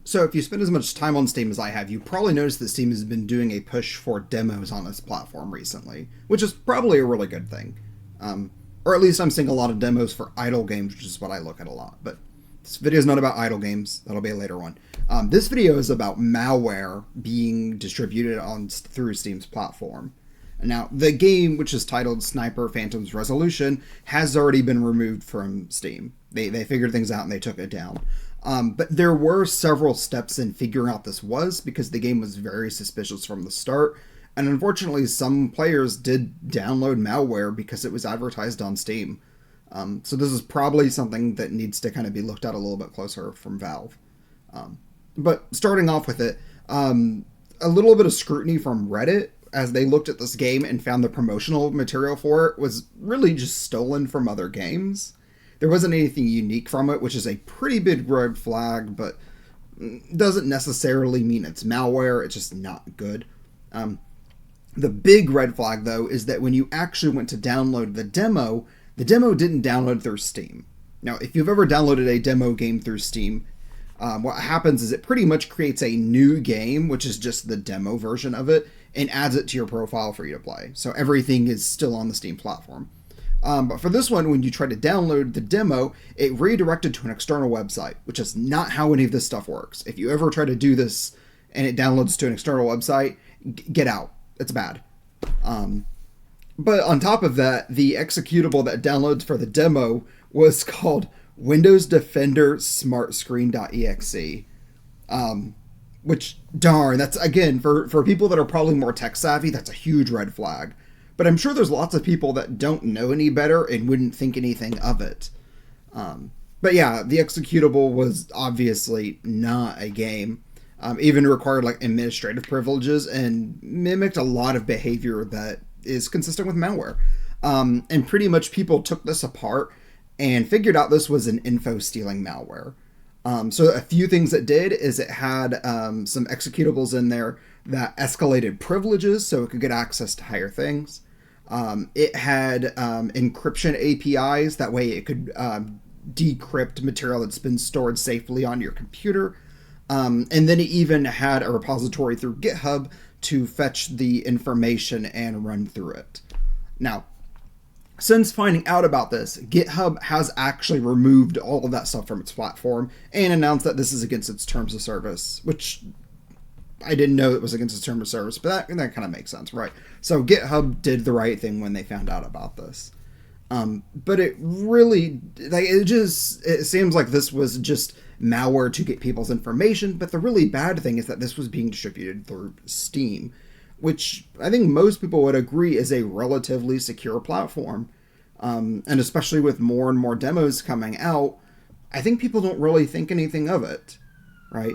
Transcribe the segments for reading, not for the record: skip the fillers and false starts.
So if you spend as much time on Steam as I have, you probably noticed that Steam has been doing a push for demos on this platform recently, which is probably a really good thing. Or at least I'm seeing a lot of demos for idle games, which is what I look at a lot. But this video is not about idle games. That'll be a later one. This video is about malware being distributed on through Steam's platform. Now, the game, which is titled Sniper Phantom's Resolution, has already been removed from Steam. They figured things out and they took it down. But there were several steps in figuring out this was because the game was very suspicious from the start. And unfortunately, some players did download malware because it was advertised on Steam. So this is probably something that needs to kind of be looked at a little bit closer from Valve. But starting off with it, a little bit of scrutiny from Reddit as they looked at this game and found the promotional material for it was really just stolen from other games. There wasn't anything unique from it, which is a pretty big red flag, but doesn't necessarily mean it's malware. It's just not good. The big red flag, though, is that when you actually went to download the demo didn't download through Steam. Now, if you've ever downloaded a demo game through Steam, what happens is it pretty much creates a new game, which is just the demo version of it, and adds it to your profile for you to play. So everything is still on the Steam platform. But for this one, when you try to download the demo, it redirected to an external website, which is not how any of this stuff works. If you ever try to do this and it downloads to an external website, get out. It's bad. But on top of that, the executable that downloads for the demo was called Windows Defender Smart Screen.exe. Which, darn, that's, again, for people that are probably more tech savvy, that's a huge red flag. But I'm sure there's lots of people that don't know any better and wouldn't think anything of it. But yeah, the executable was obviously not a game. Even required like administrative privileges and mimicked a lot of behavior that is consistent with malware. And pretty much people took this apart and figured out this was an info stealing malware. So a few things it did is it had some executables in there that escalated privileges so it could get access to higher things. It had encryption APIs, that way it could decrypt material that's been stored safely on your computer. And then it even had a repository through GitHub to fetch the information and run through it. Now, since finding out about this, GitHub has actually removed all of that stuff from its platform and announced that this is against its terms of service, which I didn't know it was against its terms of service, but that kind of makes sense, right? So GitHub did the right thing when they found out about this. But it really, it seems like this was just malware to get people's information, but the really bad thing is that this was being distributed through Steam, which I think most people would agree is a relatively secure platform. And especially with more and more demos coming out, I think people don't really think anything of it, right?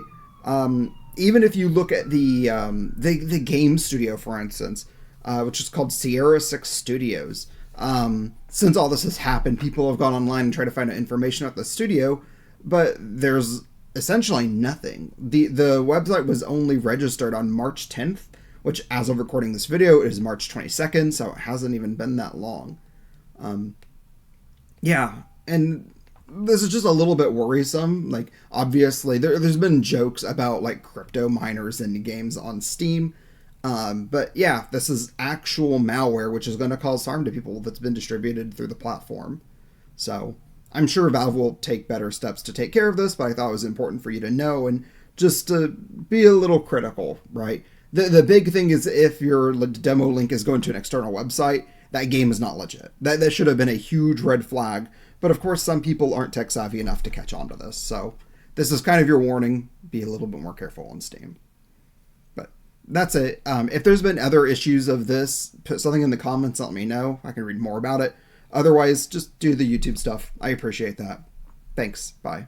Even if you look at the game studio, for instance, which is called Sierra 6 Studios, since all this has happened, people have gone online and tried to find out information about the studio, but there's essentially nothing. The website was only registered on March 10th, which as of recording this video is March 22nd, so it hasn't even been that long. Yeah, and this is just a little bit worrisome. Like, obviously, there's been jokes about, like, crypto miners in games on Steam. But yeah, this is actual malware, which is going to cause harm to people that's been distributed through the platform. So I'm sure Valve will take better steps to take care of this, but I thought it was important for you to know and just to be a little critical, right? The big thing is if your demo link is going to an external website, that game is not legit. That should have been a huge red flag. But of course, some people aren't tech savvy enough to catch on to this. So this is kind of your warning. Be a little bit more careful on Steam. But that's it. If there's been other issues of this, put something in the comments, let me know. I can read more about it. Otherwise, just do the YouTube stuff. I appreciate that. Thanks. Bye.